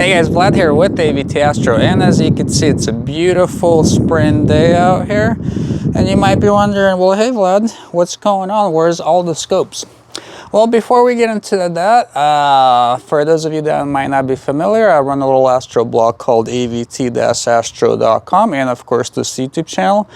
Hey guys, Vlad here with AVT-Astro, and as you can see, it's a beautiful spring day out here. And you might be wondering, well, hey Vlad, what's going on? Where's all the scopes? Well, before we get into that, for those of you that might not be familiar, I run a little Astro blog called AVT-Astro.com, and of course this YouTube channel.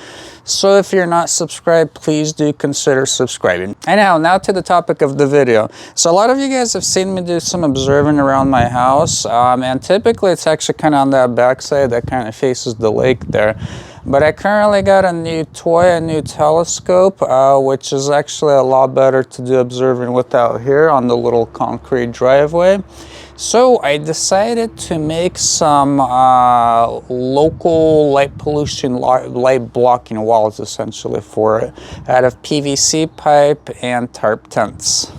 So if you're not subscribed, please do consider subscribing. Anyhow, now to the topic of the video. So a lot of you guys have seen me do some observing around my house, and typically it's actually kind of on that backside that kind of faces the lake there. But I currently got a new toy, a new telescope, which is actually a lot better to do observing with out here on the little concrete driveway. So I decided to make some local light pollution, light blocking walls essentially for it out of PVC pipe and tarp tents.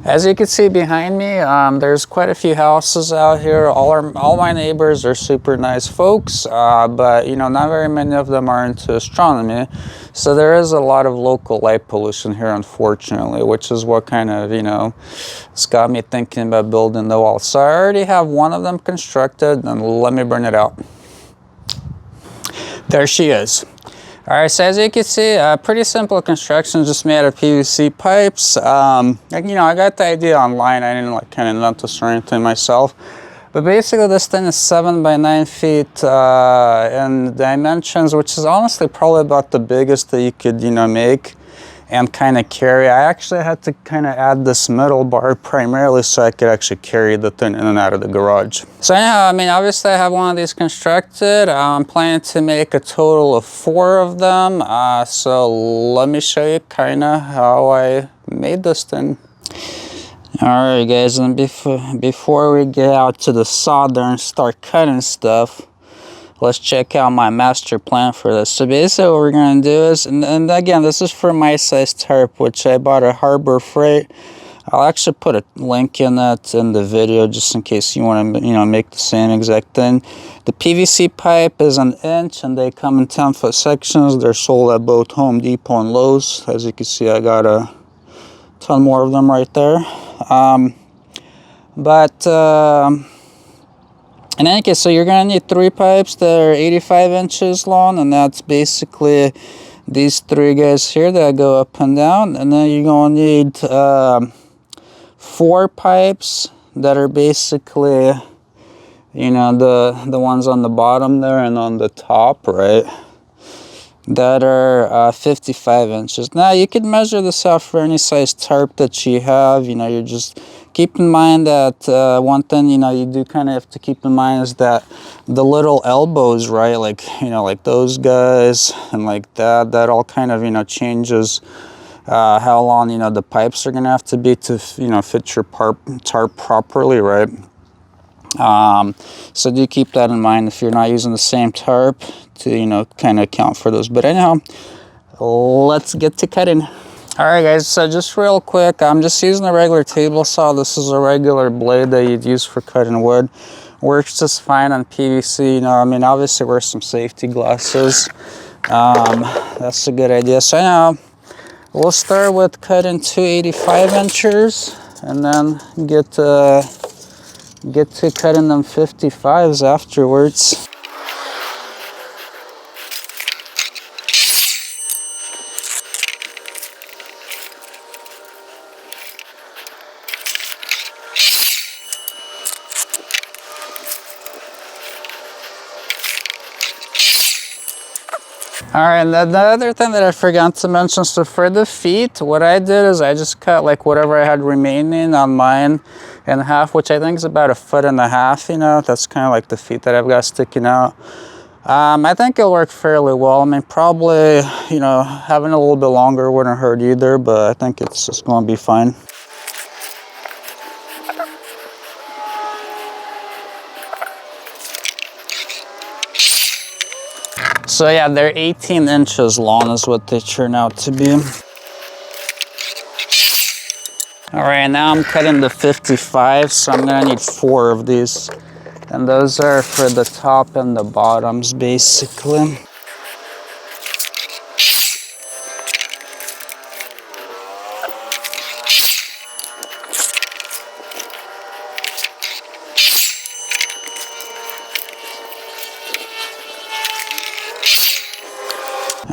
As you can see behind me, there's quite a few houses out here. All my neighbors are super nice folks, but you know, not very many of them are into astronomy. So there is a lot of local light pollution here, unfortunately, which is what kind of, you know, it's got me thinking about building the wall. So I already have one of them constructed, and let me bring it out. There she is. All right, so as you can see, pretty simple construction, just made out of PVC pipes. You know, I got the idea online. I didn't like kind of invent this or anything myself. But basically, this thing is 7 by 9 feet in dimensions, which is honestly probably about the biggest that you could, you know, make and kind of carry. I actually had to kind of add this metal bar primarily so I could actually carry the thing in and out of the garage. So anyhow, I mean, obviously I have one of these constructed. I'm planning to make a total of 4 of them. So let me show you kind of how I made this thing. All right, guys, and before we get out to the solder and start cutting stuff, let's check out my master plan for this. So basically what we're going to do is, and again, this is for my size tarp, which I bought at Harbor Freight. I'll actually put a link in that in the video just in case you want to, you know, make the same exact thing. The PVC pipe is 1 inch and they come in 10-foot sections. They're sold at both Home Depot and Lowe's. As you can see, I got a ton more of them right there. In any case, so you're going to need 3 pipes that are 85 inches long, and that's basically these 3 guys here that go up and down. And then you're going to need 4 pipes that are basically, you know, the ones on the bottom there and on the top, right, that are 55 inches. Now, you could measure this out for any size tarp that you have. You know, you're just keep in mind that one thing, you know, you do kind of have to keep in mind is that the little elbows, right, like, you know, like those guys and like that all kind of, you know, changes how long, you know, the pipes are going to have to be to, you know, fit your tarp properly, right? So do keep that in mind if you're not using the same tarp to, you know, kind of account for those. But anyhow, let's get to cutting. All right, guys, so just real quick, I'm just using a regular table saw. This is a regular blade that you'd use for cutting wood. Works just fine on PVC, you know, I mean, obviously wear some safety glasses. That's a good idea. So now, we'll start with cutting 2 85 inchers and then get to cutting them 55s afterwards. All right, and the other thing that I forgot to mention, so for the feet, what I did is I just cut like whatever I had remaining on mine in half, which I think is about 1.5 feet, you know, that's kind of like the feet that I've got sticking out. I think it'll work fairly well. I mean, probably, you know, having a little bit longer wouldn't hurt either, but I think it's just going to be fine. So yeah, they're 18 inches long is what they turn out to be. All right, now I'm cutting the 55, so I'm gonna need 4 of these. And those are for the top and the bottoms, basically.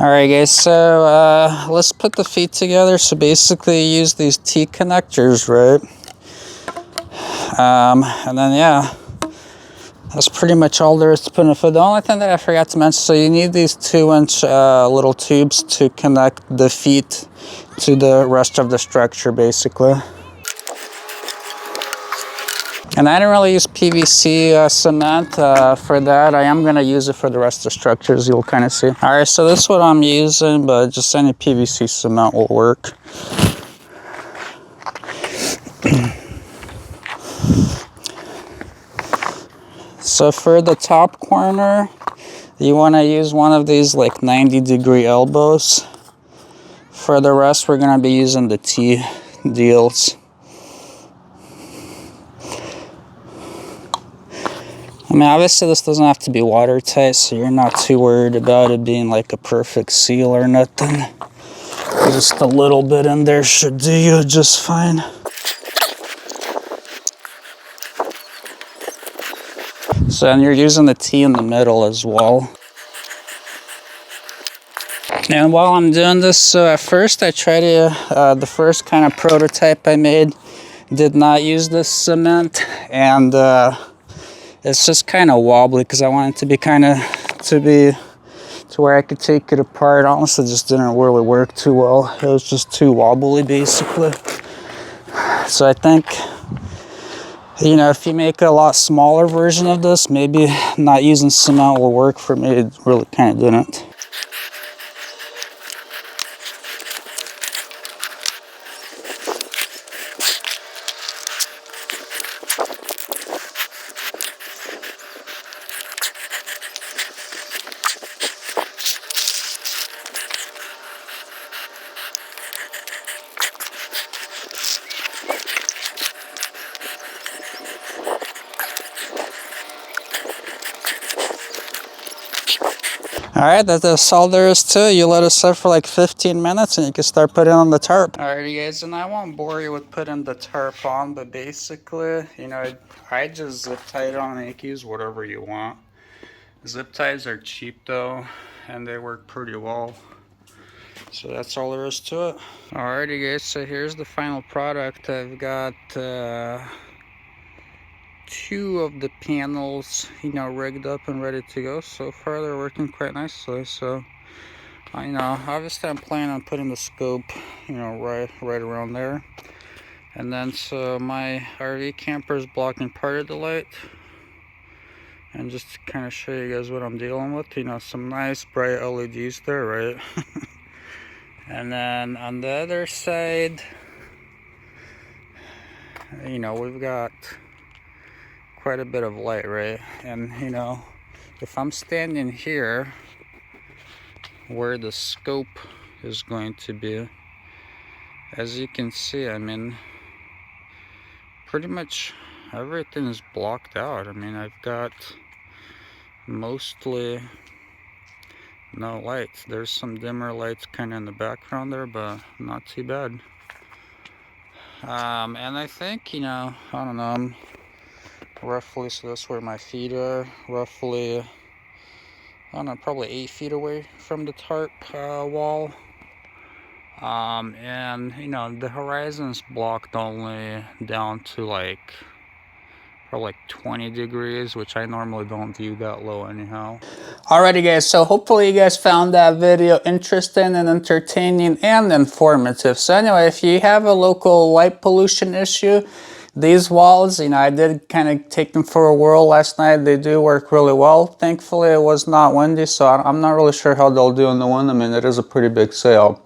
Alright guys, so let's put the feet together. So basically you use these T connectors, right? And then yeah, that's pretty much all there is to put in. The only thing that I forgot to mention, so you need these 2-inch little tubes to connect the feet to the rest of the structure basically. And I didn't really use PVC cement for that. I am going to use it for the rest of the structures, you'll kind of see. Alright, so this is what I'm using, but just any PVC cement will work. So for the top corner, you want to use one of these like 90-degree elbows. For the rest, we're going to be using the T deals. I mean, obviously this doesn't have to be watertight, so you're not too worried about it being like a perfect seal or nothing. Just a little bit in there should do you just fine. So, and you're using the T in the middle as well. And while I'm doing this, so at first I tried to, the first kind of prototype I made did not use this cement, and it's just kind of wobbly because I want it to be to where I could take it apart. Honestly, it just didn't really work too well. It was just too wobbly basically. So I think, you know, if you make a lot smaller version of this, maybe not using cement will work. For me, it really kind of didn't. Alright, that's all there is to it. You let it sit for like 15 minutes and you can start putting on the tarp. Alrighty guys, and I won't bore you with putting the tarp on, but basically, you know, I just zip tie it on and you can use whatever you want. Zip ties are cheap though, and they work pretty well. So that's all there is to it. Alrighty guys, so here's the final product. I've got 2 of the panels, you know, rigged up and ready to go. So far they're working quite nicely. So you know, obviously I'm planning on putting the scope, you know, right around there. And then so my RV camper is blocking part of the light, and just to kind of show you guys what I'm dealing with, you know, some nice bright LEDs there, right? And then on the other side, you know, we've got quite a bit of light, right? And you know, if I'm standing here where the scope is going to be, as you can see, I mean, pretty much everything is blocked out. I mean, I've got mostly no lights. There's some dimmer lights kind of in the background there, but not too bad. And I think, you know, I don't know, I'm roughly, so that's where my feet are, roughly, I don't know, probably 8 feet away from the tarp wall. And you know, the horizon's blocked only down to like probably like 20 degrees, which I normally don't view that low anyhow. Alrighty guys, so hopefully you guys found that video interesting and entertaining and informative. So anyway, if you have a local light pollution issue, these walls, you know, I did kind of take them for a whirl last night. They do work really well. Thankfully, it was not windy, so I'm not really sure how they'll do in the wind. I mean, it is a pretty big sail.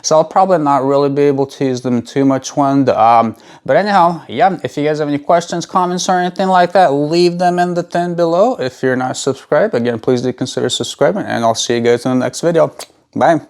So I'll probably not really be able to use them too much wind. But anyhow, yeah, if you guys have any questions, comments, or anything like that, leave them in the thing below. If you're not subscribed, again, please do consider subscribing, and I'll see you guys in the next video. Bye.